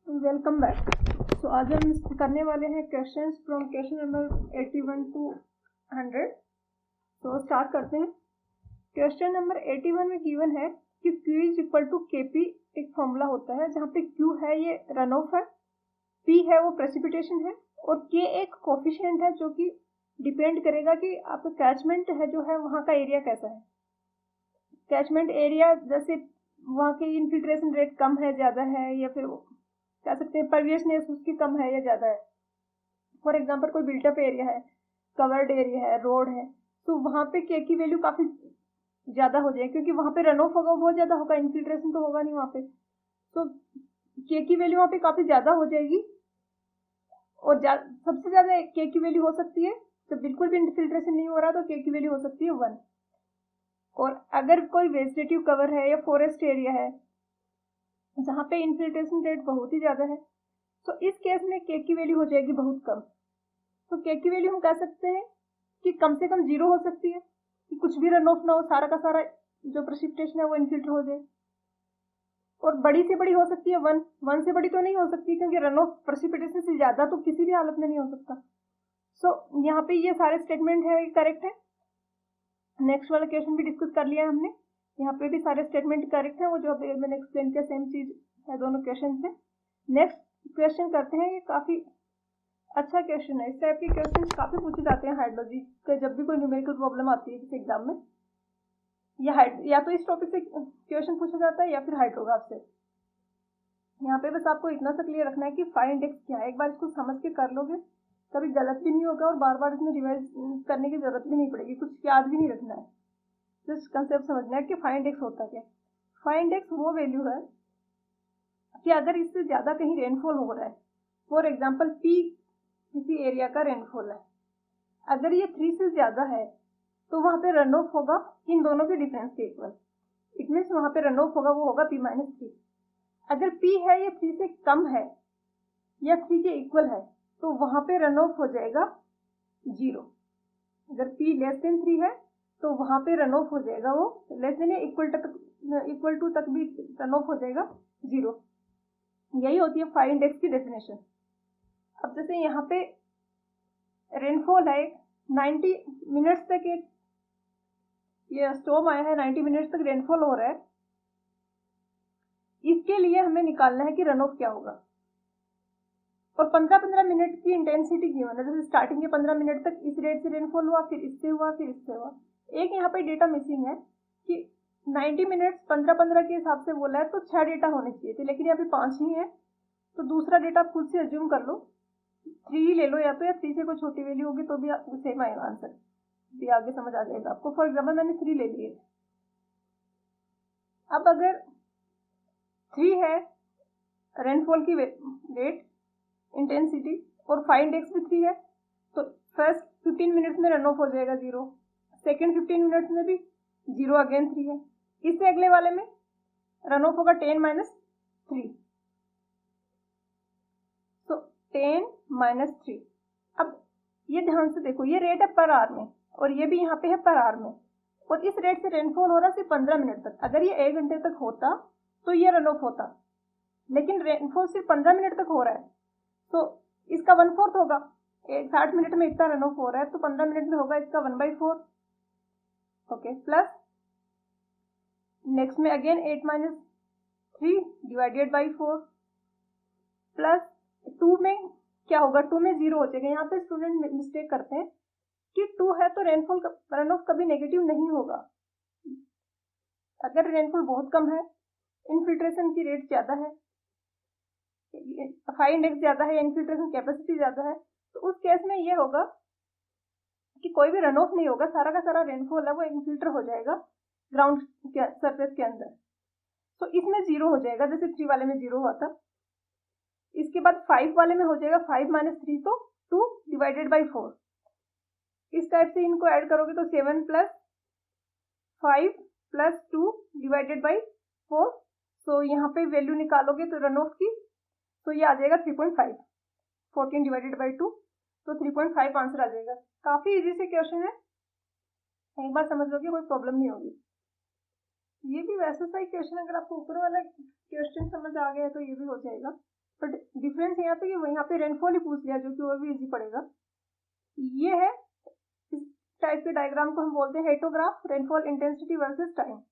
Welcome back. सो आज हम करने वाले हैं questions from question number 81 to 100। तो स्टार्ट करते हैं। क्वेश्चन नंबर 81 में गिवन है कि Q is equal to KP एक फॉर्मूला होता है जहाँ पे Q है ये रन ऑफ है, P है वो प्रेसिपिटेशन है और K एक कोफिशिएंट है जो कि डिपेंड करेगा कि आपका कैचमेंट है जो है वहाँ का एरिया कैसा है। कैचमेंट एरिया जैसे वहाँ की इन्फिल्ट्रेशन रेट कम है, ज़्यादा है, या फिर कह सकते हैं परवियसनेस उसकी कम है या ज़्यादा है। फॉर एग्जांपल कोई बिल्टअप एरिया है, कवर्ड एरिया है, रोड है, तो वहाँ पे के की वैल्यू काफ़ी ज़्यादा हो जाएगी क्योंकि वहाँ पे रन ऑफ होगा, बहुत ज़्यादा होगा, इन्फिल्ट्रेशन तो होगा नहीं वहाँ पे, तो के की वैल्यू वहाँ पे काफ़ी ज़्यादा हो जाएगी। और सबसे ज़्यादा के की वैल्यू हो सकती है तो बिल्कुल भी इन्फिल्ट्रेशन नहीं हो रहा तो के की वैल्यू हो सकती है 1। और अगर कोई वेजिटेटिव कवर है या फॉरेस्ट एरिया है जहाँ पे इन्फिल्ट्रेशन रेट बहुत ही ज़्यादा है, तो इस केस में के की वैल्यू हो जाएगी बहुत कम। तो के की वैल्यू हम कह सकते हैं कि कम से कम 0 हो सकती है, कि कुछ भी रन ऑफ ना हो, सारा का सारा जो प्रेसिपिटेशन है वो इनफिल्टर हो जाए। और बड़ी से बड़ी हो सकती है 1 से बड़ी तो नहीं हो सकती क्योंकि रन ऑफ प्रेसिपिटेशन से ज़्यादा तो किसी भी हालत में नहीं हो सकता। सो यहाँ पे ये सारे स्टेटमेंट है करेक्ट है। नेक्स्ट वाला क्वेश्चन भी डिस्कस कर लिया हमने, यहाँ पे भी सारे स्टेटमेंट करेक्ट है, वो जो मैंने एक्सप्लेन किया सेम चीज है दोनों क्वेश्चन में। नेक्स्ट क्वेश्चन करते हैं, ये काफी अच्छा क्वेश्चन है। इस टाइप के क्वेश्चन काफी पूछे जाते हैं हाइड्रोलॉजी के, जब भी कोई न्यूमेरिकल प्रॉब्लम आती है किसी एग्जाम में, या तो इस टॉपिक से क्वेश्चन पूछा जाता है या फिर हाइड्रोग्राफ से। यहाँ पे बस आपको इतना सा क्लियर रखना है कि फाइंड एक्स क्या है, एक बार इसको समझ के कर लोगे कभी गलत भी नहीं होगा और बार बार इसमें रिवाइज करने की जरूरत भी नहीं पड़ेगी, कुछ याद भी नहीं रखना है, जस्ट कंसेप्ट समझना है कि फाइंड एक्स होता क्या। फाइंड एक्स वो वैल्यू है कि अगर इससे ज्यादा कहीं रेनफॉल हो रहा है, फॉर एग्जाम्पल P किसी एरिया का रेनफॉल है, अगर ये 3 से ज्यादा है तो वहां पे रन ऑफ होगा इन दोनों के डिफरेंस के इक्वल। इट मीन्स वहां पे रन ऑफ होगा वो होगा P-3। अगर P है ये 3 से कम है या 3 के इक्वल है तो वहां पे रन ऑफ हो जाएगा 0। अगर P लेस देन 3 है तो वहां पे रन ऑफ हो जाएगा वो लेस देन या इक्वल टू तक भी रन ऑफ हो जाएगा 0। यही होती है फाइंड एक्स की डेफिनेशन। अब जैसे यहाँ पे रेनफॉल है 90 मिनट्स तक, एक ये स्टॉर्म आया है, 90 मिनट्स तक रेनफॉल हो रहा है, इसके लिए हमें निकालना है कि रन ऑफ क्या होगा। और 15-15 मिनट की इंटेंसिटी गिवन है, जैसे स्टार्टिंग के 15 मिनट तक इस रेट से रेनफॉल हुआ, फिर इससे हुआ, फिर इससे हुआ। एक यहाँ पे डेटा मिसिंग है कि 90 मिनट्स 15-15 के हिसाब से बोला है तो 6 डेटा होने चाहिए थे, लेकिन यहाँ पे 5 ही है, तो दूसरा डेटा आप खुद से अज्यूम कर लो, 3 ले लो, या तो या 3 से कोई छोटी वैल्यू होगी तो भी सेम आएगा आंसर, भी आगे समझ आ जाएगा आपको। फॉर एग्जाम्पल मैंने 3 ले लिए। अब अगर 3 है रेनफॉल की रेट इंटेंसिटी और फाइंड एक्स भी 3 है, तो फर्स्ट 15 मिनट्स में रन ऑफ हो जाएगा 0, सेकेंड 15 मिनट्स में भी 0 अगेन 3 है, इससे अगले वाले में रन ऑफ होगा 10-3, तो 10-3। अब ये ध्यान से देखो, ये रेट है पर आवर में और ये भी यहाँ पे है पर आवर में, और इस रेट से रेनफॉल हो रहा है सिर्फ 15 मिनट तक। अगर ये 1 घंटे तक होता तो ये रन ऑफ होता, लेकिन रेनफॉल सिर्फ 15 मिनट तक हो रहा है तो इसका 1/4 होगा। 60 मिनट में इतना रन ऑफ हो रहा है तो 15 मिनट में होगा इसका 1/4। ओके, प्लस नेक्स्ट में अगेन 8-3 डिवाइडेड बाई 4, प्लस 2 में क्या होगा, 2 में 0 हो जाएगा। यहाँ पे स्टूडेंट मिस्टेक करते हैं कि 2 है तो रेनफॉल रन ऑफ कभी नेगेटिव नहीं होगा। अगर रेनफॉल बहुत कम है, इनफिल्ट्रेशन की रेट ज्यादा है, फाइंड एक्स ज्यादा है, इनफिल्ट्रेशन कैपेसिटी ज्यादा है, तो उस केस में ये होगा कि कोई भी रन ऑफ नहीं होगा, सारा का सारा रेनफॉल है वो इनफिल्टर हो जाएगा ग्राउंड सरफेस के अंदर। तो इसमें 0 हो जाएगा, जैसे 3 वाले में 0 हुआ था। इसके बाद 5 वाले में हो जाएगा 5-3 तो 2 डिवाइडेड बाई 4। इस टाइप से इनको ऐड करोगे तो 7 + 5 + 2 डिवाइडेड बाई 4। तो यहाँ पे वैल्यू निकालोगे तो रन ऑफ की, तो ये आ जाएगा 3.5, 14 डिवाइडेड बाई 2, तो 3.5 आंसर आ जाएगा। काफी इजी से क्वेश्चन है, एक बार समझ लोगे कोई प्रॉब्लम नहीं होगी। ये भी वैसे सा ही क्वेश्चन, अगर आपको ऊपर वाला क्वेश्चन समझ आ गया तो ये भी हो जाएगा। बट डिफरेंस यहाँ पे कि यहाँ पे रेनफॉल ही पूछ लिया, जो कि और भी इजी पड़ेगा। ये है, इस टाइप के डायग्राम को हम बोलते हैं hyetograph, rainfall intensity versus time.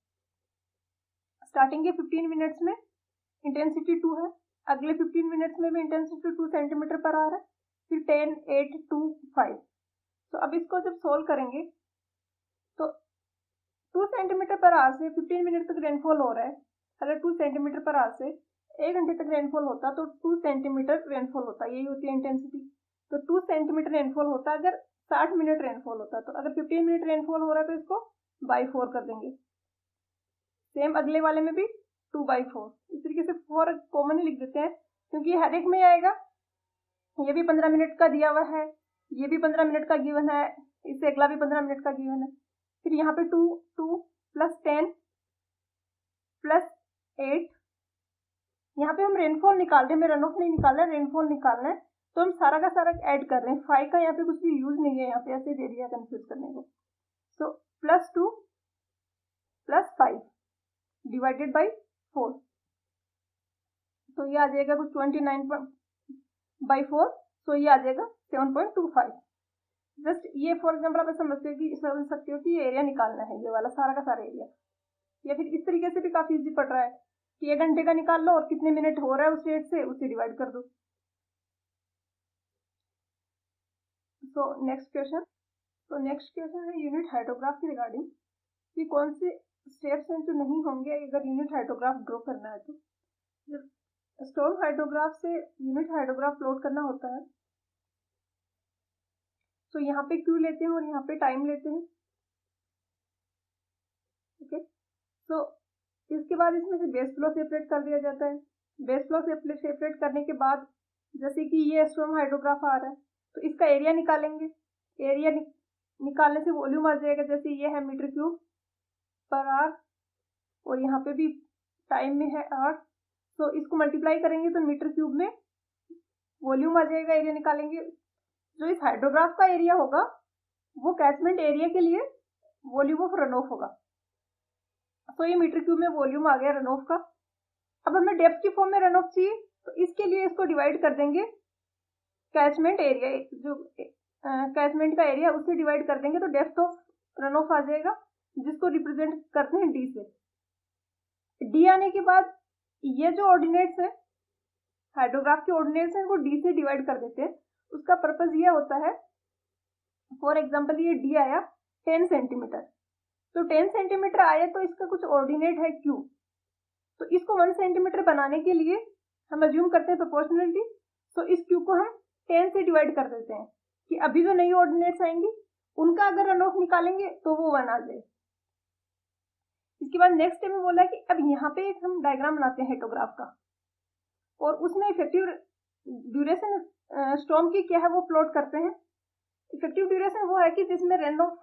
Starting के 15 मिनट्स में इंटेंसिटी 2 है, अगले 15 मिनट्स में भी इंटेंसिटी 2 सेंटीमीटर पर आवर है, फिर 10, 8, 2, 5। तो अब इसको जब सोल्व करेंगे तो 2 सेंटीमीटर पर आवर से 15 मिनट तक रेनफॉल हो रहा है। अगर 2 सेंटीमीटर पर आवर से 1 घंटे तक रेनफॉल होता तो 2 सेंटीमीटर रेनफॉल होता, यही होती है इंटेंसिटी। तो 2 सेंटीमीटर रेनफॉल होता अगर 60 मिनट रेनफॉल होता। तो अगर 15 मिनट रेनफॉल हो रहा है तो इसको बाई 4 कर देंगे। सेम अगले वाले में भी 2/4। इस तरीके से 4 कॉमन ही लिख देते हैं, क्योंकि हर एक में आएगा। ये भी 15 मिनट का दिया हुआ है, ये भी 15 मिनट का गिवन है, इससे अगला भी 15 मिनट का गिवन है। फिर यहाँ पे 2 प्लस 10 प्लस 8। यहाँ पे हम रेनफॉल निकाल रहे हैं, हमें रन ऑफ नहीं निकालना है, रेनफॉल निकालना है। तो हम सारा का सारा ऐड कर रहे हैं। 5 का यहाँ पे कुछ भी यूज नहीं है, यहाँ पे ऐसे दे दिया कंफ्यूज करने को। सो +2 + 5 डिवाइडेड बाई 4। तो ये आ जाएगा कुछ 29/4। तो ये आ जाएगा 7.25। जस्ट ये फॉर एग्जाम्पल आप समझ सकते हो कि ये एरिया निकालना है, ये वाला सारा का सारा एरिया। या फिर इस तरीके से भी काफी इजी पड़ रहा है कि 1 घंटे का निकाल लो और कितने मिनट हो रहा है उस रेट से, उसे डिवाइड कर दो। सो नेक्स्ट क्वेश्चन है यूनिट हाइड्रोग्राफ के रिगार्डिंग कि कौन से स्टेप्स हैं जो नहीं होंगे अगर यूनिट हाइड्रोग्राफ ड्रॉ करना है। तो जब स्टॉर्म हाइड्रोग्राफ से यूनिट हाइड्रोग्राफ प्लॉट करना होता है तो यहाँ पे क्यू लेते हैं और यहाँ पे टाइम लेते हैं। ओके, तो इसके बाद इसमें से बेस फ्लो सेपरेट कर दिया जाता है। बेस फ्लो सेपरेट करने के बाद जैसे कि ये स्टॉर्म हाइड्रोग्राफ आ रहा है तो इसका एरिया निकालेंगे। एरिया निकालने से वॉल्यूम आ जाएगा, जैसे ये है मीटर क्यूब पर आवर और यहाँ पे भी टाइम में है आवर। तो इसको मल्टीप्लाई करेंगे तो मीटर क्यूब में वॉल्यूम आ जाएगा। एरिया निकालेंगे, जो इस हाइड्रोग्राफ का एरिया होगा वो कैचमेंट एरिया के लिए वॉल्यूम ऑफ रन ऑफ होगा। तो ये मीटर क्यूब में वॉल्यूम आ गया रन ऑफ का। अब हमें डेप्थ की फॉर्म में रन ऑफ चाहिए, तो इसके लिए इसको डिवाइड कर देंगे कैचमेंट एरिया, जो कैचमेंट का एरिया उससे डिवाइड कर देंगे तो डेप्थ ऑफ रन ऑफ आ जाएगा, जिसको रिप्रेजेंट करते हैं डी से। डी आने के बाद ये जो ऑर्डिनेट्स है, हाइड्रोग्राफ के ऑर्डिनेट्स हैं, वो डी से डिवाइड कर देते हैं। उसका पर्पज ये होता है, फॉर एग्जाम्पल ये डी आया 10 सेंटीमीटर, तो 10 सेंटीमीटर आया तो इसका कुछ ऑर्डिनेट है क्यू। तो इसको 1 सेंटीमीटर बनाने के लिए हम अज्यूम करते हैं प्रोपोर्शनलिटी। तो इस क्यू को हम 10 से डिवाइड कर देते हैं कि अभी जो नई ऑर्डिनेट्स आएंगी उनका अगर रन ऑफ निकालेंगे तो वो 1 आ जाए। इसके बाद नेक्स्ट स्टेप में बोला कि अब यहाँ पे एक हम डायग्राम बनाते हैं हेटोग्राफ का और उसमें इफेक्टिव ड्यूरेशन स्टॉर्म की क्या है वो प्लॉट करते हैं। इफेक्टिव ड्यूरेशन वो है कि जिसमें रन ऑफ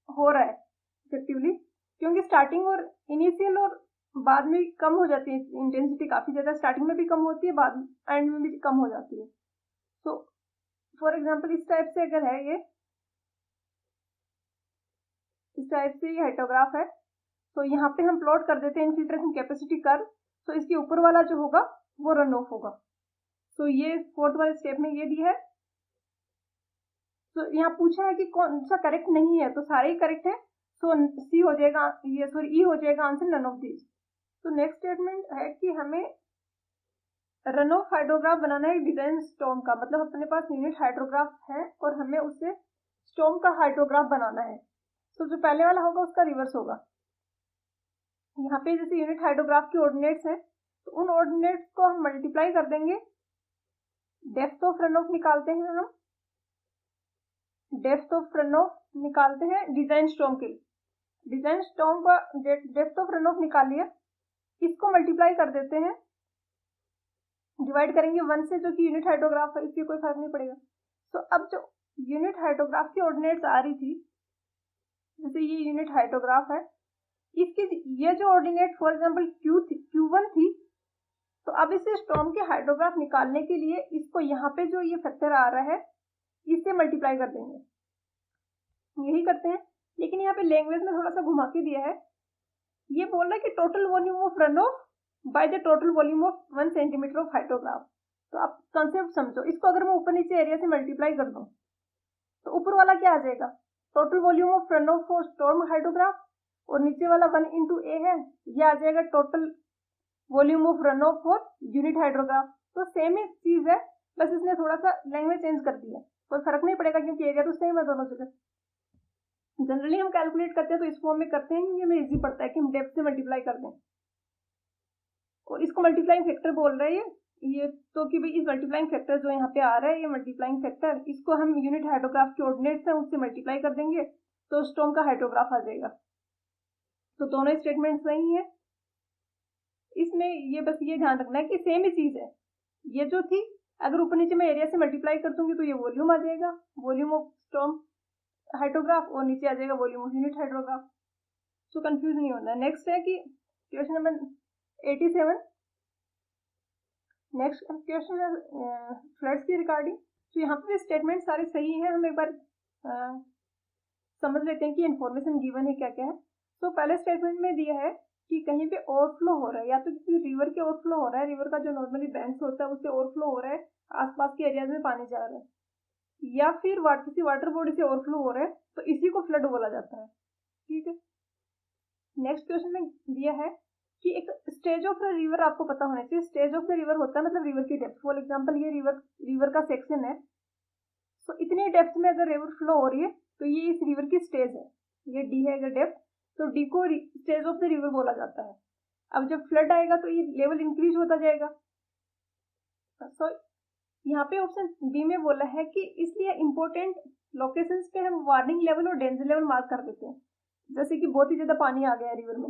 हो रहा है इफेक्टिवली, क्योंकि स्टार्टिंग और इनिशियल और बाद में कम हो जाती है इंटेंसिटी काफी ज्यादा। स्टार्टिंग में भी कम होती है, बाद एंड में भी कम हो जाती है। तो फॉर एग्जांपल इस टाइप से अगर है, ये इस टाइप से ये हेटोग्राफ है, तो यहाँ पे हम प्लॉट कर देते हैं इनफिल्ट्रेशन कैपेसिटी कर्व। तो इसके ऊपर वाला जो होगा वो रन ऑफ होगा। तो ये फोर्थ वाले स्टेप में ये दी है। तो यहाँ पूछा है कि कौन सा करेक्ट नहीं है, तो सारे ही करेक्ट है। सो सी हो जाएगा, ये सॉरी ई हो जाएगा आंसर, नन ऑफ दिस। तो नेक्स्ट स्टेटमेंट है कि हमें रन ऑफ हाइड्रोग्राफ बनाना है डिजाइन स्टॉर्म का, मतलब अपने पास यूनिट हाइड्रोग्राफ है और हमें उससे स्टॉर्म का हाइड्रोग्राफ बनाना है। तो जो पहले वाला होगा उसका रिवर्स होगा। यहाँ पे जैसे यूनिट हाइड्रोग्राफ के ऑर्डिनेट्स हैं, तो उन ऑर्डिनेट्स को हम मल्टीप्लाई कर देंगे। डेप्थ ऑफ रन ऑफ निकालते हैं हम, डेप्थ ऑफ रन ऑफ निकालते हैं डिजाइन स्टॉर्म के लिए। डिजाइन स्टॉर्म का डेप्थ ऑफ रन ऑफ निकाल लिया, इसको मल्टीप्लाई कर देते हैं, डिवाइड करेंगे 1 से, जो कि यूनिट हाइड्रोग्राफ है, इससे कोई फर्क नहीं पड़ेगा। तो अब जो यूनिट हाइड्रोग्राफ की ऑर्डिनेट्स आ रही थी, जैसे ये यूनिट हाइड्रोग्राफ है, इसकी ये जो ऑर्डिनेट फॉर एग्जांपल Q1 थी, तो अब इसे स्टॉर्म के हाइड्रोग्राफ निकालने के लिए इसको यहाँ पे जो ये फैक्टर आ रहा है इससे मल्टीप्लाई कर देंगे। यही करते हैं, लेकिन यहाँ पे लैंग्वेज में थोड़ा सा घुमा के दिया है। ये बोल रहा है कि total volume of run of by the total volume of 1 centimetre of hydrograph. तो आप कंसेप्ट समझो, इसको अगर मैं ऊपर नीचे एरिया से मल्टीप्लाई कर दूं तो ऊपर वाला क्या आ जाएगा, total volume of run of for storm hydrograph, और नीचे वाला 1 इंटू ए है, ये आ जाएगा total volume of run of for unit hydrograph. तो सेम ही चीज है, बस इसने थोड़ा सा लैंग्वेज चेंज कर दी है, कोई फर्क नहीं पड़ेगा क्योंकि एरिया तो सेम है दोनों जगह। जनरली हम कैलकुलेट करते हैं तो इस फॉर्म में करते हैं, ये हमें इजी पड़ता है कि हम डेप्थ से मल्टीप्लाई कर दें, और इसको मल्टीप्लाइंग फैक्टर बोल रहे हैं ये तो कि भाई इस मल्टीप्लाइंग फैक्टर जो यहाँ पे आ रहा है, ये मल्टीप्लाइंग फैक्टर, इसको हम यूनिट हाइड्रोग्राफ के ऑर्डिनेट्स हैं उससे मल्टीप्लाई कर देंगे तो स्टॉर्म का हाइड्रोग्राफ आ जाएगा। तो दोनों स्टेटमेंट सही है। इसमें ये बस ये ध्यान रखना है कि सेम ही चीज है, ये जो थी अगर ऊपर नीचे मैं एरिया से मल्टीप्लाई कर दूंगी तो ये वॉल्यूम आ जाएगा, वॉल्यूम ऑफ स्टॉर्म हाइड्रोग्राफ, और नीचे आ जाएगा volume of unit hydrograph. So confuse नहीं होना। नेक्स्ट है कि क्वेश्चन नंबर 87। नेक्स्ट क्वेश्चन है फ्लड्स की रिगार्डिंग। तो यहाँ पे स्टेटमेंट सारे सही हैं, हम एक बार समझ लेते हैं कि इन्फॉर्मेशन गिवन है क्या क्या है। तो पहले स्टेटमेंट में दिया है कि कहीं पे ओवरफ्लो हो रहा है, या तो किसी रिवर के ओवरफ्लो हो रहा है, रिवर का जो नॉर्मली बैंक्स होता है उससे ओवरफ्लो हो रहा है, आसपास के एरियाज में पानी जा रहा है, या फिर किसी वाटर बॉडी से ओवरफ्लो हो रहा है, तो इसी को फ्लड बोला जाता है। ठीक है। नेक्स्ट क्वेश्चन में दिया है कि एक स्टेज ऑफ द रिवर आपको पता होना चाहिए। स्टेज ऑफ द रिवर होता है मतलब रिवर की डेप्थ। फॉर एग्जांपल ये रिवर का सेक्शन है, तो इतनी डेप्थ में अगर रिवर फ्लो हो रही है तो ये इस रिवर की स्टेज है, ये डी है अगर डेप्थ, तो डी को स्टेज ऑफ द रिवर बोला जाता है। अब जब फ्लड आएगा तो ये लेवल इंक्रीज होता जाएगा। तो यहाँ पे ऑप्शन बी में बोला है कि इसलिए इंपॉर्टेंट लोकेशंस पे हम वार्निंग लेवल और डेंजर लेवल मार्क कर देते हैं। जैसे कि बहुत ही ज्यादा पानी आ गया रिवर में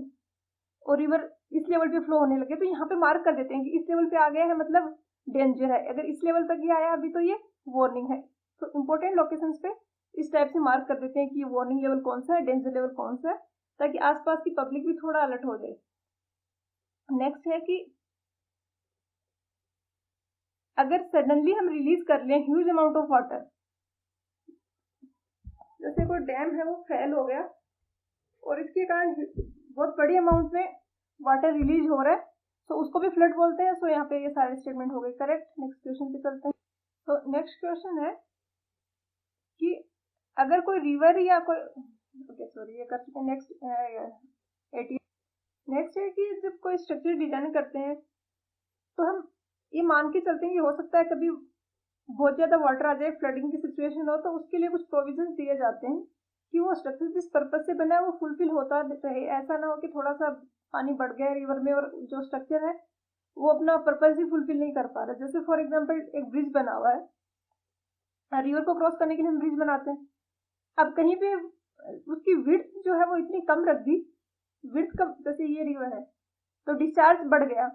और रिवर इस लेवल पे फ्लो होने लगे, तो यहाँ पे मार्क कर देते हैं कि इस लेवल पे आ गया है मतलब डेंजर है, अगर इस लेवल तक ही आया अभी तो ये वार्निंग है। तो इंपॉर्टेंट लोकेशंस पे इस टाइप से मार्क कर देते हैं कि ये वार्निंग लेवल कौन सा है, डेंजर लेवल कौन सा है, ताकि आसपास की पब्लिक भी थोड़ा अलर्ट हो जाए। नेक्स्ट है कि अगर सडनली हम रिलीज कर लें ह्यूज अमाउंट ऑफ वाटर, जैसे कोई डैम है वो फेल हो गया और इसके कारण बहुत बड़ी अमाउंट में वाटर रिलीज हो रहा है, तो उसको भी फ्लड बोलते हैं। सो यहाँ पे ये सारे स्टेटमेंट हो गए करेक्ट। नेक्स्ट क्वेश्चन पे चलते हैं। तो नेक्स्ट क्वेश्चन है कि अगर कोई रिवर या कोई ये कर चुके हैं। नेक्स्ट है कि जब कोई स्ट्रक्चर डिजाइन करते हैं तो हम ये मान के चलते हैं कि हो सकता है कभी बहुत ज्यादा वाटर आ जाए, फ्लडिंग की सिचुएशन हो, तो उसके लिए कुछ प्रोविजन दिए जाते हैं कि वो स्ट्रक्चर जिस पर्पज से बना है वो फुलफिल होता रहे। ऐसा ना हो कि थोड़ा सा पानी बढ़ गया रिवर में और जो स्ट्रक्चर है वो अपना पर्पज ही फुलफिल नहीं कर पा रहा। जैसे फॉर एग्जांपल एक ब्रिज बना हुआ है, रिवर को क्रॉस करने के लिए हम ब्रिज बनाते हैं। अब कहीं पे उसकी विड्थ जो है वो इतनी कम रख दी, विड्थ कम, जैसे ये रिवर है तो डिस्चार्ज बढ़ गया,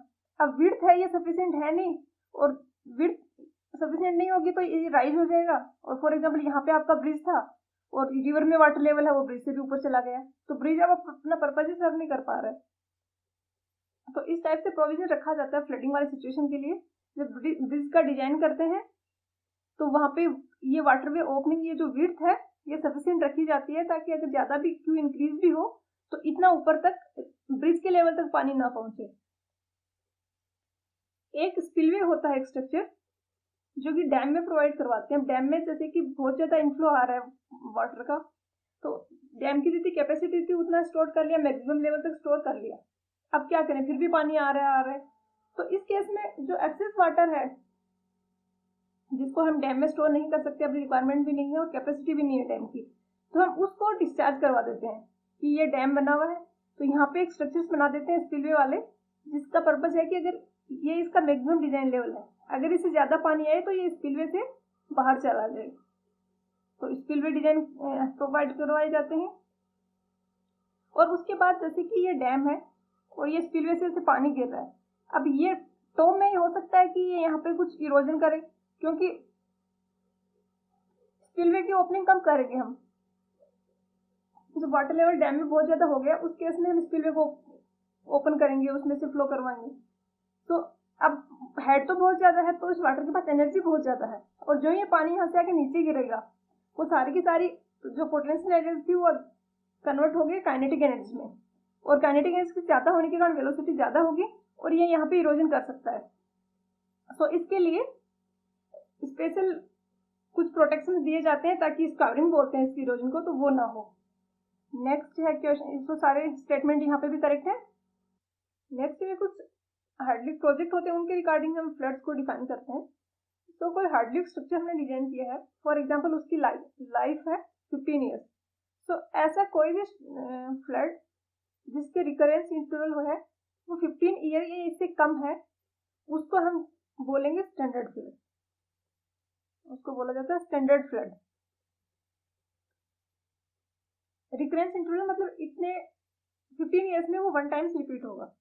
अब विड्थ है ये सफिशिएंट है नहीं, और विड्थ सफिशिएंट नहीं होगी तो ये राइज हो जाएगा। और फॉर एग्जांपल यहाँ पे आपका ब्रिज था और रिवर में वाटर लेवल है वो ब्रिज से भी ऊपर चला गया, तो ब्रिज अब अपना पर्पज ही सर्व नहीं कर पा रहा है। तो इस टाइप से प्रोविजन रखा जाता है फ्लडिंग वाली सिचुएशन के लिए। जब ब्रिज का डिजाइन करते हैं तो वहां पे ये वाटरवे ओपनिंग, ये जो विड्थ है ये सफिशिएंट रखी जाती है, ताकि अगर ज्यादा भी क्यू इंक्रीज भी हो तो इतना ऊपर तक ब्रिज के लेवल तक पानी ना पहुंचे। एक स्पिलवे होता है एक स्ट्रक्चर जो कि डैम में प्रोवाइड करवाते हैं। डैम में जैसे कि बहुत ज्यादा इनफ्लो आ रहा है वाटर का, तो डैम की जितनी कैपेसिटी थी उतना स्टोर कर लिया, मैक्सिमम लेवल तक स्टोर कर लिया। अब क्या करें, फिर भी पानी आ रहा है। तो इस केस में जो एक्सेस वाटर है जिसको हम डैम में स्टोर नहीं कर सकते, अपनी रिक्वायरमेंट भी नहीं है और कैपेसिटी भी नहीं है डैम की, तो हम उसको डिस्चार्ज करवा देते हैं कि ये डैम बना हुआ है तो यहाँ पे एक स्ट्रक्चर्स बना देते हैं स्पिलवे वाले, जिसका पर्पज है कि अगर ये इसका मैक्सिमम डिजाइन लेवल है, अगर इससे ज्यादा पानी आए तो ये स्पिलवे से बाहर चला जाए। तो स्पिलवे डिजाइन प्रोवाइड करवाए जाते हैं। और उसके बाद जैसे कि ये डैम है और ये स्पिलवे से पानी गिर रहा है, अब ये तो में हो सकता है कि ये यहाँ पे कुछ इरोजन करे, क्योंकि स्पिलवे की ओपनिंग कम करेंगे हम। जो वाटर लेवल डैम में बहुत ज्यादा हो गया उस केस में हम स्पिलवे को ओपन करेंगे, उसमें से फ्लो करवाएंगे। तो अब हेड तो बहुत ज्यादा है तो इस वाटर के पास एनर्जी बहुत ज्यादा है, और जो ये पानी यहाँ से आके नीचे गिरेगा वो सारी की सारी जो पोटेंशियल एनर्जी थी वो कन्वर्ट हो गई काइनेटिक एनर्जी में, और काइनेटिक एनर्जी ज्यादा होने के कारण वेलोसिटी ज्यादा होगी और ये यहाँ पे इरोजन कर सकता है। सो इसके लिए स्पेशल कुछ प्रोटेक्शन दिए जाते हैं ताकि स्कवरिंग बोलते हैं इस इरोजन को, तो वो ना हो। नेक्स्ट है क्वेश्चन, इसको सारे स्टेटमेंट यहाँ पे भी करेक्ट है। नेक्स्ट है कुछ हाइड्रोलिक प्रोजेक्ट होते हैं, उनके रिगार्डिंग हम फ्लड्स को डिफाइन करते हैं। तो कोई हाइड्रोलिक स्ट्रक्चर हमने डिजाइन किया है, फॉर एग्जांपल उसकी लाइफ है 15 ईयर्स। तो ऐसा कोई भी फ्लड जिसके रिकरेंस इंटरवल है वो 15 ईयर या इससे कम है, उसको हम बोलेंगे स्टैंडर्ड फ्लड। उसको बोला जाता है स्टैंडर्ड फ्लड। रिकरेंस इंटरवल मतलब इतने 15 ईयर्स में वो वन टाइम्स रिपीट होगा।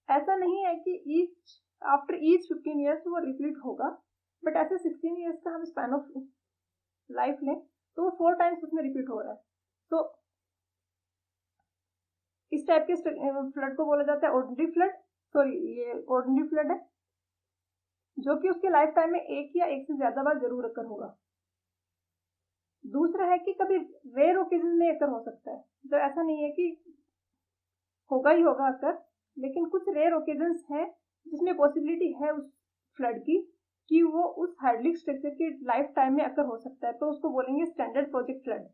ऐसा नहीं है कि आफ्टर ईच 15 ईयर्स वो रिपीट होगा, बट ऐसे 16 ईयर्स का हम स्पैन ऑफ लाइफ लें तो वो 4 टाइम्स उसमें रिपीट हो रहा है। तो इस टाइप के फ्लड को बोला जाता है ऑर्डिनरी फ्लड। सॉरी, ये ऑर्डिनरी फ्लड है जो कि उसके लाइफ टाइम में एक या एक से ज्यादा बार जरूर अकर होगा। दूसरा है कि कभी रेयर ओकेजन में अकर हो सकता है, तो ऐसा नहीं है कि होगा ही होगा अकर, लेकिन कुछ रेयर ओकेजन्स हैं जिसमें पॉसिबिलिटी है उस फ्लड की कि वो उस हाइड्रोलिक स्ट्रक्चर की लाइफ टाइम में अकर हो सकता है, तो उसको बोलेंगे स्टैंडर्ड प्रोजेक्ट फ्लड।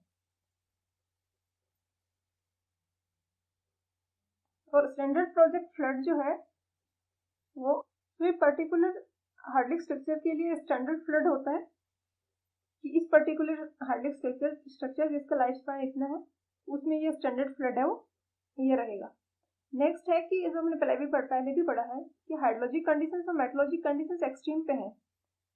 और स्टैंडर्ड प्रोजेक्ट फ्लड जो है वो कोई पर्टिकुलर हाइड्रोलिक स्ट्रक्चर के लिए स्टैंडर्ड फ्लड होता है कि इस पर्टिकुलर हाइड्रोलिक स्ट्रक्चर जिसका लाइफ स्पैन इतना है उसमें ये स्टैंडर्ड फ्लड है वो ये रहेगा। नेक्स्ट है कि जो हमने पहले भी पढ़ा है कि हाइड्रोलॉजिक कंडीशंस और मेट्रोलॉजिक कंडीशंस एक्सट्रीम पे हैं,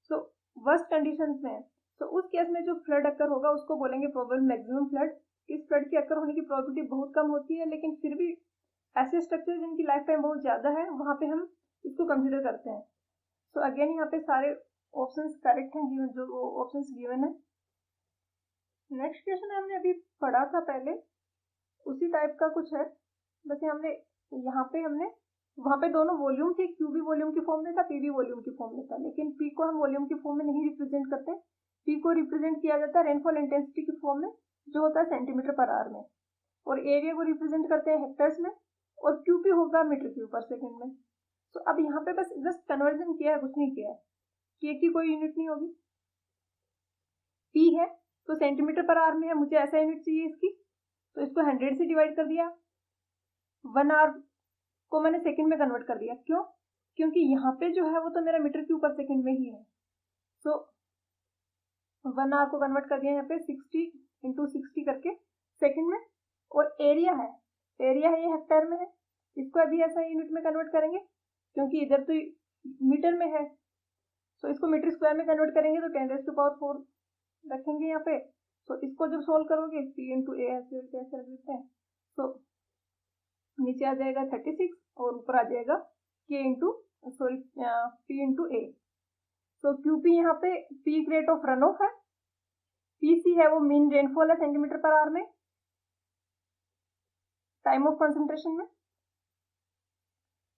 सो वर्स्ट कंडीशंस में है, तो उस केस में जो फ्लड अकर होगा उसको बोलेंगे प्रोबेबल मैक्सिमम फ्लड। इस फ्लड की अकर होने की प्रोबेबिलिटी बहुत कम होती है, लेकिन फिर भी ऐसे स्ट्रक्चर जिनकी लाइफ टाइम बहुत ज्यादा है वहां पे हम इसको कंसिडर करते हैं। सो अगेन यहाँ पे सारे ऑप्शंस करेक्ट हैं, गिवन जो ऑप्शंस गिवन है। नेक्स्ट क्वेश्चन हमने अभी पढ़ा था पहले, उसी टाइप का कुछ है, बस हमने वहां पे दोनों वॉल्यूम थे, क्यू भी वॉल्यूम की फॉर्म में था, पी भी वॉल्यूम की फॉर्म में था, लेकिन पी को हम वॉल्यूम की फॉर्म में नहीं रिप्रेजेंट करते। पी को रिप्रेजेंट किया जाता है रेनफॉल इंटेंसिटी की फॉर्म में जो होता है सेंटीमीटर पर आवर में, और एरिया को रिप्रेजेंट करते हैं हेक्टर्स में, और क्यू पी होगा मीटर क्यूब पर सेकेंड में। तो अब यहाँ पे बस जस्ट कन्वर्जन किया है, कुछ नहीं किया है। के की कोई यूनिट नहीं होगी, पी है तो सेंटीमीटर पर आवर में है, मुझे ऐसा यूनिट चाहिए इसकी, तो इसको 100 से डिवाइड कर दिया, 1 आवर को मैंने सेकंड में कन्वर्ट कर दिया। क्यों? क्योंकि यहाँ पे जो है वो तो मेरा मीटर क्यूब पर सेकंड में ही है, तो 1 आवर को कन्वर्ट कर दिया यहाँ पे 60 इंटू 60 करके सेकंड में, और एरिया है ये हेक्टेयर में है, इसको अभी ऐसा यूनिट में कन्वर्ट करेंगे क्योंकि इधर तो मीटर में है, तो इसको मीटर स्क्वायर में कन्वर्ट करेंगे तो 10⁴ रखेंगे यहाँ पे। तो इसको जब सोल्व करोगे पी इंटू ए ऐसे रख देते हैं, तो नीचे आ जाएगा 36 और ऊपर आ जाएगा के इंटू पी इंटू ए। तो क्यूपी यहाँ पे peak rate of run of है, पीसी है वो मीन रेनफॉल है सेंटीमीटर पर आवर में, टाइम ऑफ कंसंट्रेशन में।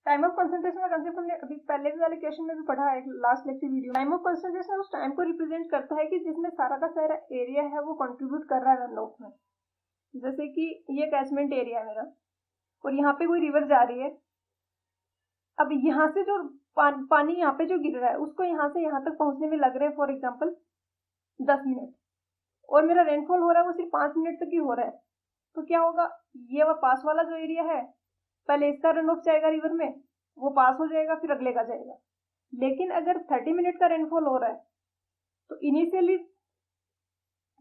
टाइम ऑफ कंसंट्रेशन का कंसेप्ट हमने अभी पहले वाले क्वेश्चन में भी पढ़ा है, last lecture video. Time of concentration उस टाइम को रिप्रेजेंट करता है कि जिसमें सारा का सारा एरिया है वो कंट्रीब्यूट कर रहा है रन ऑफ में। जैसे कि ये कैचमेंट एरिया है मेरा, और यहाँ पे कोई रिवर जा रही है, अब यहाँ से जो पानी यहाँ पे जो गिर रहा है उसको यहाँ से यहाँ तक पहुंचने में लग रहे हैं फॉर एग्जाम्पल 10 मिनट, और मेरा रेनफॉल हो रहा है वो सिर्फ 5 मिनट तक ही हो रहा है, तो क्या होगा, ये वो पास वाला जो एरिया है पहले इसका रन ऑफ जाएगा रिवर में, वो पास हो जाएगा फिर अगले का जाएगा। लेकिन अगर 30 मिनट का रेनफॉल हो रहा है तो इनिशियली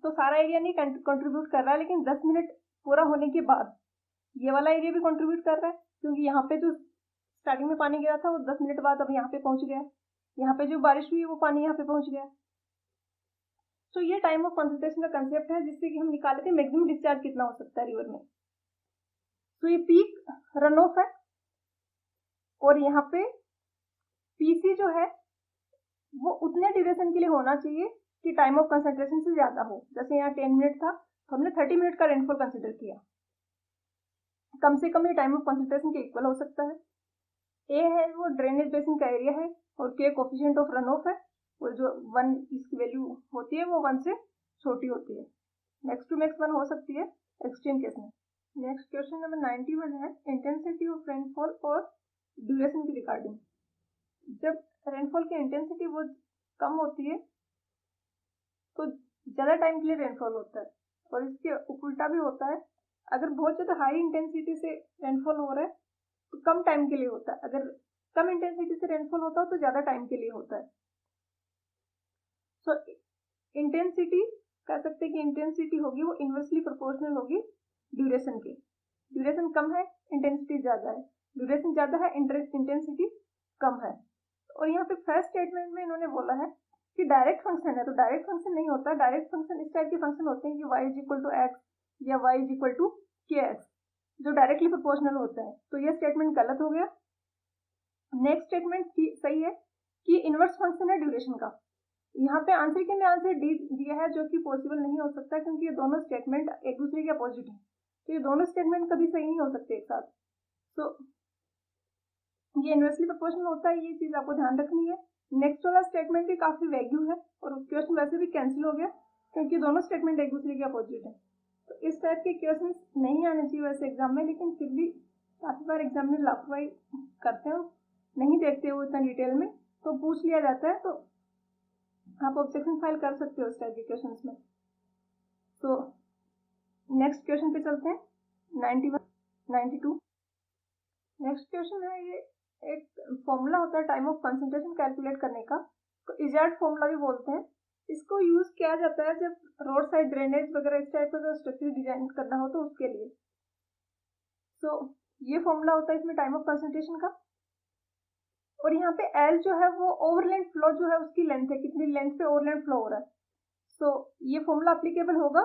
तो सारा एरिया नहीं कंट्रीब्यूट कर रहा है, लेकिन 10 मिनट पूरा होने के बाद ये वाला एरिया भी कंट्रीब्यूट कर रहा है, क्योंकि यहाँ पे जो स्टार्टिंग में पानी गिरा था वो 10 मिनट बाद अब यहाँ पे पहुंच गया, यहाँ पे जो बारिश हुई वो पानी यहाँ पे पहुंच गया। तो ये टाइम ऑफ कंसंट्रेशन का कंसेप्ट है जिससे कि हम निकाले थे मैक्सिमम डिस्चार्ज कितना हो सकता है रिवर में। तो ये पीक रन ऑफ है, और यहाँ पे पीसी जो है वो उतने ड्यूरेशन के लिए होना चाहिए कि टाइम ऑफ कंसंट्रेशन से ज्यादा हो। जैसे यहाँ 10 मिनट था तो हमने 30 मिनट का रेनफॉल कंसिडर किया, कम से कम ये टाइम ऑफ कंसंट्रेशन के इक्वल हो सकता है। ए है वो ड्रेनेज बेसिन का एरिया है, और के कोफिशिएंट ऑफ रन ऑफ है, वो जो 1 इसकी वैल्यू होती है वो 1 से छोटी होती है, मैक्स टू मैक्स 1 हो सकती है एक्सट्रीम केस में। नेक्स्ट क्वेश्चन नंबर 91 है इंटेंसिटी ऑफ रेनफॉल और ड्यूरेशन की रिगार्डिंग। जब रेनफॉल की इंटेंसिटी वो कम होती है तो ज़्यादा टाइम के लिए रेनफॉल होता है, और इसके उल्टा भी होता है। अगर बहुत ज़्यादा हाई इंटेंसिटी से रेनफॉल हो रहा है तो कम टाइम के लिए होता है, अगर कम इंटेंसिटी से रेनफॉल होता है तो ज़्यादा टाइम के लिए होता है। सो इंटेंसिटी कह सकते हैं कि इंटेंसिटी होगी वो इन्वर्सली प्रोपोर्शनल होगी ड्यूरेशन के। ड्यूरेशन कम है, इंटेंसिटी ज़्यादा है, ड्यूरेशन ज़्यादा है, इंटेंसिटी कम है। और यहाँ पे फर्स्ट स्टेटमेंट में इन्होंने बोला है कि डायरेक्ट फंक्शन है, तो डायरेक्ट फंक्शन नहीं होता। डायरेक्ट फंक्शन इस टाइप के फंक्शन होते हैं कि y is equal to x या y is equal to k x, जो डायरेक्टली प्रोपोर्शनल होता है। तो यह स्टेटमेंट गलत हो गया। नेक्स्ट स्टेटमेंट सही है कि इनवर्स फंक्शन है ड्यूरेशन का। यहाँ पे आंसर के में आंसर डी दिया है, जो कि पॉसिबल नहीं हो सकता क्योंकि ये दोनों स्टेटमेंट एक दूसरे के अपोजिट है, तो ये दोनों स्टेटमेंट कभी सही नहीं हो सकते एक साथ। तो ये इनवर्सली प्रोपोर्शनल होता है, ये चीज आपको ध्यान रखनी है। नेक्स्ट वाला स्टेटमेंट भी काफी वैग्यू है और क्वेश्चन वैसे भी कैंसिल हो गया क्योंकि दोनों स्टेटमेंट एक दूसरे के अपोजिट है। तो इस टाइप के क्वेश्चन नहीं आने चाहिए वैसे एग्जाम में, लेकिन फिर भी काफी बार एग्जाम में लापरवाही करते हैं, नहीं देखते हो इतना डिटेल में, तो पूछ लिया जाता है, तो आप ऑब्जेक्शन फाइल कर सकते हो इस टाइप के क्वेश्चन में। तो नेक्स्ट क्वेश्चन पे चलते हैं, 91, 92। नेक्स्ट क्वेश्चन है, ये एक फॉर्मूला होता है टाइम ऑफ कंसंट्रेशन कैलकुलेट करने का, तो इजार्ड फॉर्मूला भी बोलते हैं। इसको यूज किया जाता है जब रोड साइड ड्रेनेज वगैरह इस टाइप का स्ट्रक्चर डिजाइन करना हो तो उसके लिए। तो ये फॉर्मूला होता है इसमें टाइम ऑफ कंसंट्रेशन का। और यहाँ पे एल जो है वो ओवरलैंड फ्लो जो है उसकी लेंथ है, कितनी लेंथ पे ओवरलैंड फ्लो हो रहा है। तो ये फॉर्मूला अप्लीकेबल होगा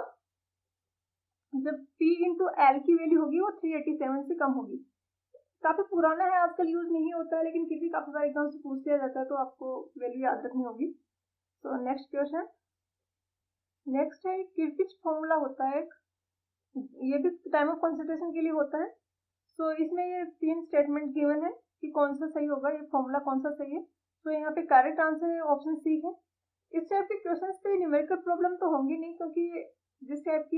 जब P इंटू एल की वैल्यू होगी वो 387 से कम होगी। काफी पुराना है, आजकल यूज नहीं होता है, लेकिन फिर भी काफी बार एग्जाम से पूछ लिया जाता है, तो आपको वैल्यू याद रखनी होगी। तो नेक्स्ट क्वेश्चन, नेक्स्ट है किर्किच फॉर्मूला होता है, ये भी टाइम ऑफ कंसंट्रेशन के लिए होता है। तो इसमें ये 3 स्टेटमेंट गिवन है कि कौन सा सही होगा, ये फॉर्मूला कौन सा सही है। तो यहाँ पे करेक्ट आंसर है ऑप्शन सी है। इस टाइप के क्वेश्चन पे न्यूमेरिकल प्रॉब्लम तो होंगी नहीं, क्योंकि जिस टाइप की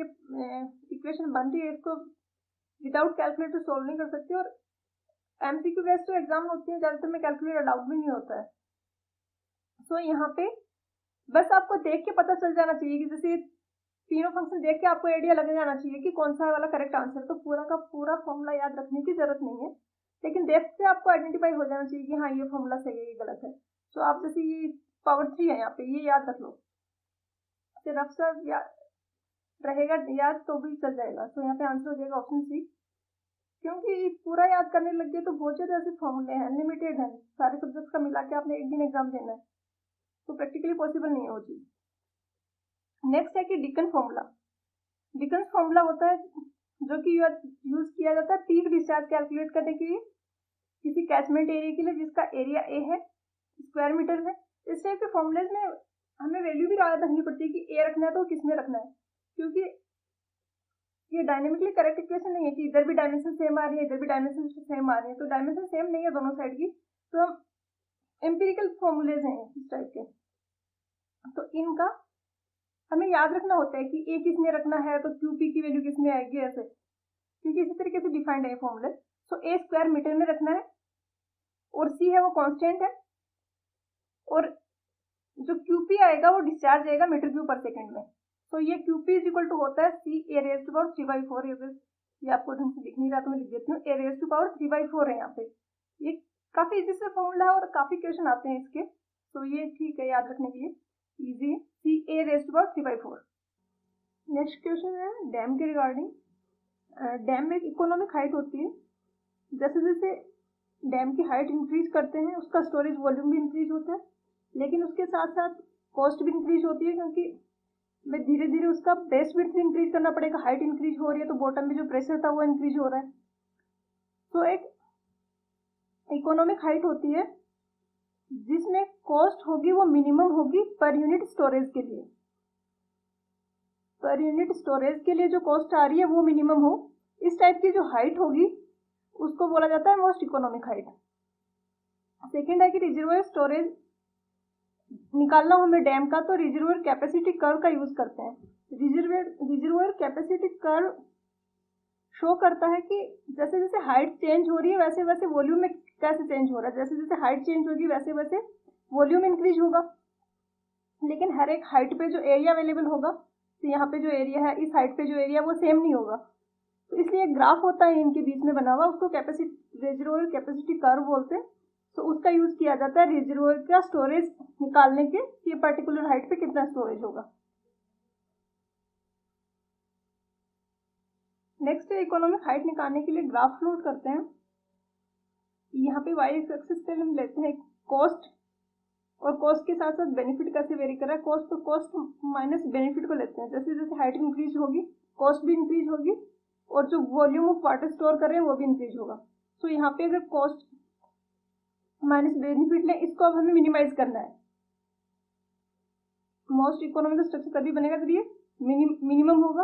इक्वेशन बन रही है इसको विदाउट कैलकुलेटर सोल्व नहीं कर सकते, और एमसीक्यू बेस्ड जो एग्जाम होती है ज्यादातर में कैलकुलेटर अलाउड भी नहीं होता है। तो यहाँ पे बस आपको देख के पता चल जाना चाहिए कि जैसे तीनों फंक्शन देख के आपको आइडिया लग जाना चाहिए कि कौन सा वाला करेक्ट आंसर। तो पूरा का पूरा फॉर्मूला याद रखने की जरूरत नहीं है, लेकिन देख के आपको आइडेंटिफाई हो जाना चाहिए कि हाँ ये फॉर्मूला सही है ये गलत है। तो आप जैसे ये पावर 3 है यहाँ पे, ये याद रख लो, रफ सा रहेगा याद तो भी चल जाएगा। तो यहाँ पे आंसर हो जाएगा ऑप्शन सी, क्योंकि पूरा याद करने लग गए तो बहुत ज़्यादा ऐसे फॉर्मूले हैं, लिमिटेड है, सारे सब्जेक्ट्स का मिला के आपने एक दिन एग्जाम देना है, तो प्रैक्टिकली पॉसिबल नहीं है वो चीज़। नेक्स्ट है कि डिकन फॉर्मूला। डिकन फॉर्मूला होता है जो कि यूज किया जाता है पीक डिस्चार्ज कैलकुलेट करने के लिए किसी कैचमेंट एरिया के लिए जिसका एरिया ए है स्क्वायर मीटर में। इस टाइप के फॉर्मूलेज में हमें वैल्यू भी याद रखनी पड़ती है कि ए रखना है तो किस में रखना है, क्योंकि ये डायनेमिकली करेक्ट इक्वेशन नहीं है कि इधर भी डायमेंशन सेम आ रही है इधर भी डायमेंशन सेम आ रही है, तो डायमेंशन सेम नहीं है दोनों साइड की, तो हम एम्पिरिकल फॉर्मूलेज हैं इस टाइप के, तो इनका हमें याद रखना होता है कि ए किस में रखना है तो क्यूपी की वैल्यू किस में आएगी, ऐसे, क्योंकि इसी तरीके से डिफाइंड है फॉर्मूले। तो ए स्क्वायर मीटर में रखना है और सी है वो कांस्टेंट है, और जो क्यूपी आएगा वो डिस्चार्ज आएगा मीटर क्यूब पर सेकंड में। तो ये क्यूपी इज इक्वल टू होता है सी ए रेज टू पावर 3/4। ये आपको ढंग से दिख नहीं रहा तो मैं लिख देती हूँ, ए रेज टू पावर 3/4 है यहाँ पे। ये काफी इजी से फॉर्मूला है और काफी क्वेश्चन आते हैं इसके, तो ये ठीक है याद रखने के लिए, easy, C A raise to power 3/4। Next question है डैम के रिगार्डिंग। डैम में एक इकोनॉमिक हाइट होती है, जैसे जैसे डैम की हाइट इंक्रीज करते हैं उसका स्टोरेज वॉल्यूम भी इंक्रीज होता है, लेकिन उसके साथ साथ कॉस्ट भी इंक्रीज होती है, क्योंकि में धीरे धीरे उसका बेस विड्थ भी इंक्रीज करना पड़ेगा। हाइट इंक्रीज हो रही है तो बॉटम में जो प्रेशर था वो इंक्रीज हो रहा है। तो एक इकोनॉमिक हाइट होती है जिसमें कॉस्ट होगी वो मिनिमम होगी पर यूनिट स्टोरेज के लिए, पर यूनिट स्टोरेज के लिए जो कॉस्ट आ रही है वो मिनिमम हो। इस टाइप की जो हाइट होगी उसको बोला जाता है मोस्ट इकोनॉमिक हाइट। सेकेंड है कि रिजर्वोयर स्टोरेज निकालना हो हमें डैम का, तो रिजर्वोयर कैपेसिटी कर्व का यूज करते हैं। रिजर्वोयर कैपेसिटी कर्व शो करता है कि जैसे जैसे हाइट चेंज हो रही है वैसे वैसे वॉल्यूम में कैसे चेंज हो रहा है, जैसे जैसे हाइट चेंज होगी वैसे वैसे वॉल्यूम इंक्रीज होगा, लेकिन हर एक हाइट पे जो एरिया अवेलेबल होगा, तो यहाँ पे जो एरिया है इस हाइट पे जो एरिया वो सेम नहीं होगा। तो इसलिए एक ग्राफ होता है इनके बीच में बना हुआ, उसको कैपेसिटी रेजर्वोयर कैपेसिटी कर्व बोलते हैं। तो उसका यूज किया जाता है रेजर्वोयर का स्टोरेज निकालने के, ये पर्टिकुलर हाइट पे कितना स्टोरेज होगा। नेक्स्ट इकोनॉमिक हाइट निकालने के लिए ग्राफ प्लॉट करते हैं। यहाँ पे वाई एक्सिस पे हम लेते हैं कॉस्ट, और कॉस्ट के साथ साथ बेनिफिट कैसे वेरी कर रहा है, कॉस्ट तो कॉस्ट माइनस बेनिफिट को लेते हैं। जैसे जैसे हाइट इंक्रीज होगी कॉस्ट भी इंक्रीज होगी, और जो वॉल्यूम ऑफ वाटर स्टोर कर रहे हैं वो भी इंक्रीज होगा। तो यहाँ पे अगर कॉस्ट माइनस बेनिफिट लें, इसको अब हमें मिनिमाइज करना है। मोस्ट इकोनॉमिकल स्ट्रक्चर तभी बनेगा जब ये मिनिमम होगा।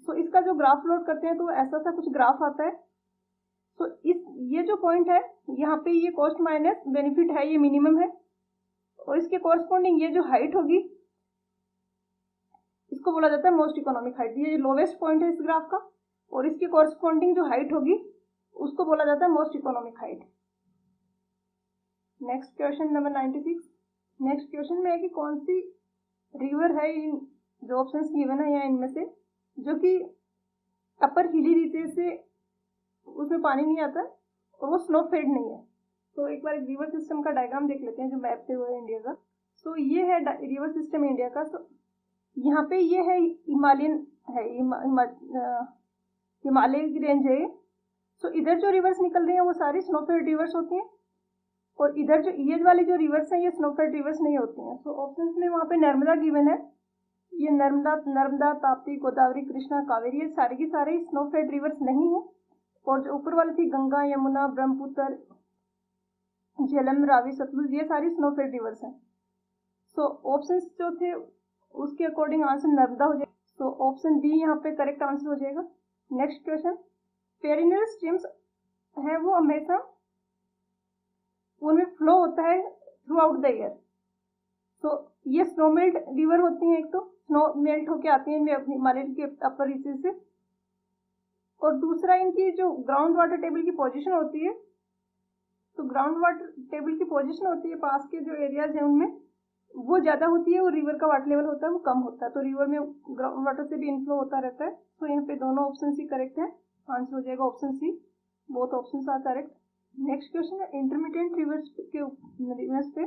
तो इसका जो ग्राफ प्लॉट करते हैं तो ऐसा सा कुछ ग्राफ आता है। तो ये जो पॉइंट है यहाँ पे ये कॉस्ट माइनस बेनिफिट है, ये मिनिमम है, और इसके कॉरस्पॉन्डिंग ये जो हाइट होगी इसको बोला जाता है मोस्ट इकोनॉमिक हाइट। ये लोवेस्ट पॉइंट है इस ग्राफ का, और इसके कॉरस्पॉन्डिंग जो हाइट होगी उसको बोला जाता है most economic height. Next question number 96। Next question में है कि कौन सी रिवर है इन जो ऑप्शंस गिवन है या इनमें से जो कि अपर हिली रीचेस से उसमें पानी नहीं आता और वो स्नो फेड नहीं है। तो एक बार रिवर सिस्टम का डायग्राम देख लेते हैं जो मैप पे हुआ है इंडिया का। तो ये है रिवर सिस्टम इंडिया का। तो यहाँ पे ये है हिमालयन है, हिमालय की रेंज है। तो इधर जो रिवर्स निकल रही हैं वो सारी स्नोफेड रिवर्स होती हैं, और इधर जो ये वाली जो रिवर्स हैं ये स्नोफेड रिवर्स नहीं होती हैं। तो ऑप्शंस में वहाँ पे नर्मदा गिवन है, ये नर्मदा ताप्ती गोदावरी कृष्णा कावेरी, ये सारी की सारी स्नोफेड रिवर्स नहीं है। और जो ऊपर वाली थी गंगा यमुना ब्रह्मपुत्र झेलम रावी सतलुज, ये सारी स्नोफेड रिवर्स हैं। सो ऑप्शंस जो थे उसके अकॉर्डिंग आंसर नर्मदा हो जाएगा। सो ऑप्शन बी यहाँ पे करेक्ट आंसर हो जाएगा। नेक्स्ट क्वेश्चन, पेरिनियल स्ट्रीम्स है वो हमेशा उनमें फ्लो होता है थ्रू आउट द ईयर। तो ये स्नो मेल्ट रिवर होती हैं, एक तो स्नो मेल्ट होके आती है इनमें हिमालय के अपर रीचेस से, और दूसरा इनकी जो ग्राउंड वाटर टेबल की पोजीशन होती है, तो ग्राउंड वाटर टेबल की पोजीशन होती है पास के जो एरियाज हैं उनमें वो ज्यादा होती है, और रिवर का वाटर लेवल होता है वो कम होता है। तो रिवर में ग्राउंड वाटर से भी इनफ्लो होता रहता है। तो यहाँ पे दोनों ऑप्शन ही करेक्ट है, आंसर हो जाएगा option C, both option are correct. Next question है इंटरमीडिएट रिवर्स पे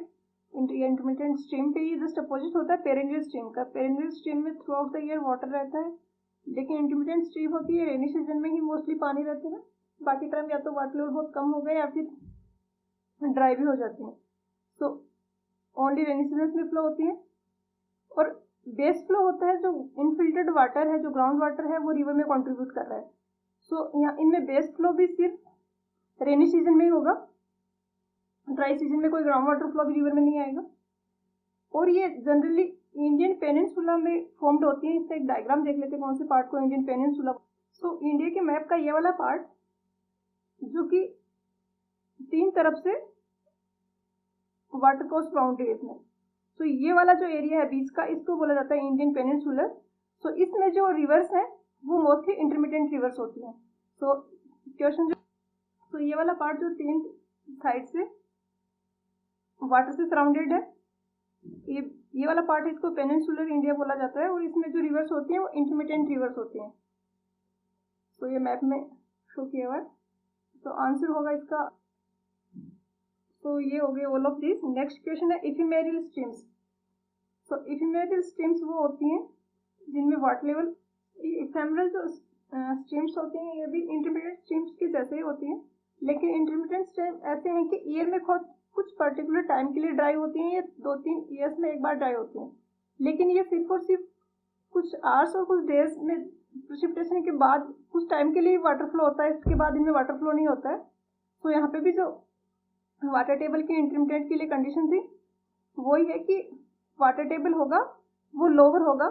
इंटरमीडिएट स्ट्रीम पे ये जस्ट अपोजिट होता है पेरिनियल स्ट्रीम का। पेरिनियल स्ट्रीम में throughout the year water रहता है, लेकिन इंटरमीडिएट स्ट्रीम होती है रेनी सीजन में ही मोस्टली पानी रहता है, बाकी टाइम या तो वाटर लेवल बहुत कम हो गया या फिर ड्राई भी हो जाती है। तो ओनली रेनी सीजन में फ्लो होती है, और बेस फ्लो होता है जो इनफिल्टर्ड वाटर है, जो ग्राउंड वाटर है वो रिवर में कंट्रीब्यूट कर रहा है। सो यहाँ इनमें बेस फ्लो भी सिर्फ रेनी सीजन में ही होगा, ड्राई सीजन में कोई ग्राउंड वाटर फ्लो भी रिवर में नहीं आएगा। और ये जनरली इंडियन पेनिनसुला में फॉर्म्ड होती है। इससे एक डायग्राम देख लेते हैं कौन से पार्ट को इंडियन पेनिनसुला। सो इंडिया के मैप का ये वाला पार्ट जो कि तीन तरफ से वाटर कोस्ट बाउंड्री में, तो ये वाला जो एरिया है बीच का इसको बोला जाता है इंडियन पेनिनसुलर। तो इसमें जो रिवर्स है वो मोस्टली इंटरमीडिएट रिवर्स होती हैं। तो क्वेश्चन जो, तो ये वाला पार्ट जो तीन साइड से वाटर से सराउंडेड है, ये वाला पार्ट है, इसको पेनिनसुलर इंडिया बोला जाता है, और इसमें जो रिवर्स होती हैं वो इंटरमीडिएट रिवर्स होती हैं। तो ये मैप में शो किया हुआ है। तो आंसर होगा इसका, तो ये हो गए all of this. Next question है इफिमेरियल स्ट्रीम्स। तो इफिमेरियल स्ट्रीम्स वो होती हैं जिनमें वाटर लेवल, इफेमरल जो स्ट्रीम्स होती हैं ये भी इंटरमीडिएट स्ट्रीम्स के जैसे ही होती हैं, लेकिन इंटरमीडिएट स्ट्रीम ऐसे हैं कि ईयर में कुछ पर्टिकुलर टाइम के लिए ड्राई होती हैं, ये 2-3 ईयर्स में एक बार ड्राई होती हैं, लेकिन ये सिर्फ और सिर्फ कुछ आवर्स और कुछ डेज में प्रेसिपिटेशन के बाद कुछ टाइम के लिए वाटर फ्लो होता है, इसके बाद इनमें वाटर फ्लो नहीं होता है। तो यहाँ पे भी जो वाटर टेबल की इंटरमीडिएट के लिए कंडीशन थी वही है कि वाटर टेबल होगा वो लोअर होगा,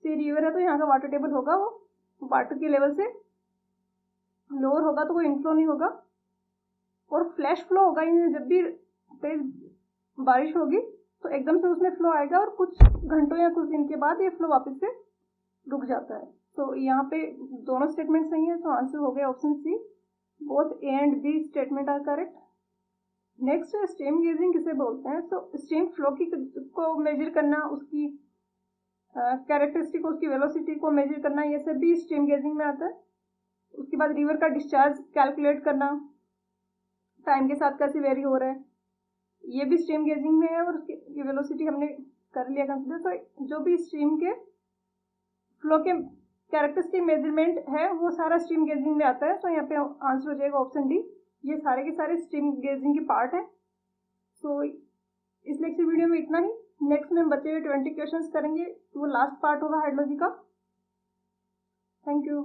सी रिवर है तो यहाँ का वाटर टेबल होगा वो वाटर के लेवल से लोअर होगा, तो वो इनफ्लो नहीं होगा, और फ्लैश फ्लो होगा। इनमें जब भी तेज बारिश होगी तो एकदम से उसमें फ्लो आएगा, और कुछ घंटों या कुछ दिन के बाद ये फ्लो वापस से रुक जाता है। तो यहाँ पे दोनों स्टेटमेंट सही है, तो आंसर हो गया option C, both A and B statement are correct. Next stream gauging किसे बोलते हैं? तो स्ट्रीम फ्लो को मेजर करना, उसकी कैरेक्टरिस्टिक, उसकी वेलोसिटी को मेजर करना, ये सब भी स्ट्रीम गेजिंग में आता है। उसके बाद रिवर का डिस्चार्ज कैलकुलेट करना, टाइम के साथ कैसे वेरी हो रहा है, ये भी स्ट्रीम गेजिंग में है। और उसकी वेलोसिटी हमने कर लिया कंसिडर। तो जो भी स्ट्रीम के फ्लो के कैरेक्टरिस्टिक मेजरमेंट है वो सारा स्ट्रीम गेजिंग में आता है। तो यहाँ पे आंसर हो जाएगा ऑप्शन डी। ये सारे के सारे स्ट्रीम गेजिंग के पार्ट है। सो इस लेक्चर वीडियो में इतना ही। नेक्स्ट में हम बचे हुए 20 क्वेश्चंस करेंगे, वो लास्ट पार्ट होगा हाइड्रोलॉजी का। Thank you.